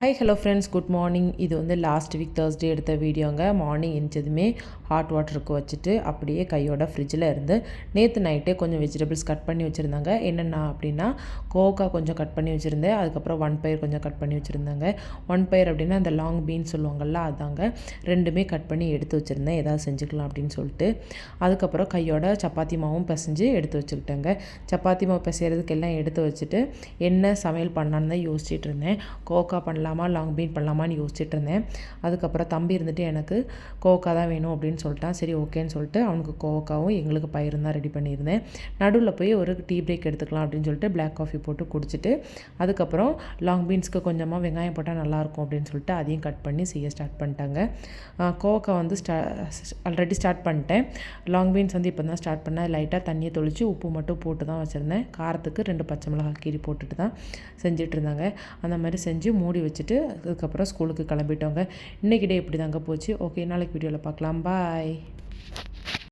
Hi hello friends, good morning. இது வந்து last week Thursday எடுத்த வீடியோங்க. மார்னிங் எழுந்ததுமே ஹாட் வாட்டருக்கு வச்சுட்டு அப்படியே கையோட ஃப்ரிட்ஜில் இருந்து நேற்று நைட்டே கொஞ்சம் வெஜிடபிள்ஸ் கட் பண்ணி வச்சுருந்தாங்க. என்னென்னா அப்படின்னா கோவக்காய் கொஞ்சம் கட் பண்ணி வச்சுருந்தேன். அதுக்கப்புறம் ஒன் பயிர் கொஞ்சம் கட் பண்ணி வச்சுருந்தாங்க. ஒன் பயிர் அப்படின்னா அந்த லாங் பீன்ஸ் சொல்லுவாங்கள்ல, அதாங்க. ரெண்டுமே கட் பண்ணி எடுத்து வச்சுருந்தேன், ஏதாவது செஞ்சுக்கலாம் அப்படின்னு சொல்லிட்டு. அதுக்கப்புறம் கையோட சப்பாத்தி மாவும் பிசைஞ்சு எடுத்து வச்சுக்கிட்டேங்க. சப்பாத்தி மாவு பிசைகிறதுக்கு எல்லாம் எடுத்து வச்சுட்டு என்ன சமையல் பண்ணலான்னு தான் யோசிச்சுட்டு இருந்தேன். கோவக்காய் பண்ணலாமா லாங் பீன் பண்ணலாமான்னு யோசிச்சுட்டு இருந்தேன். அதுக்கப்புறம் தம்பி இருந்துட்டு எனக்கு கோவக்காய் தான் வேணும் அப்படின்னு சொல்லிட்டான். சரி ஓகேன்னு சொல்லிட்டு அவனுக்கு கோவக்காவும் எங்களுக்கு பயிரும் தான் ரெடி பண்ணியிருந்தேன். நடுவில் போய் ஒரு டீ பிரேக் எடுத்துக்கலாம் அப்படின்னு சொல்லிட்டு பிளாக் காஃபி போட்டு குடிச்சிட்டு அதுக்கப்புறம் லாங் பீன்ஸ்க்கு கொஞ்சமாக வெங்காயம் போட்டால் நல்லாயிருக்கும் அப்படின்னு சொல்லிட்டு அதையும் கட் பண்ணி செய்ய ஸ்டார்ட் பண்ணிட்டாங்க. கோவக்காய் வந்து ஆல்ரெடி ஸ்டார்ட் பண்ணிட்டேன். லாங் பீன்ஸ் வந்து இப்போ தான் ஸ்டார்ட் பண்ணேன். லைட்டாக தண்ணியை தொளிச்சு உப்பு மட்டும் போட்டு தான் வச்சுருந்தேன். காரத்துக்கு 2 பச்சை மிளகாய் கீரி போட்டுட்டு தான் செஞ்சுட்டு இருந்தாங்க. அந்த மாதிரி செஞ்சு மூடி வச்சுட்டு அதுக்கப்புறம் ஸ்கூலுக்கு கிளம்பிட்டோங்க. இன்றைக்கி டே இப்படி தாங்க போச்சு. ஓகே, நாளைக்கு வீடியோவில் பார்க்கலாம். பாய்.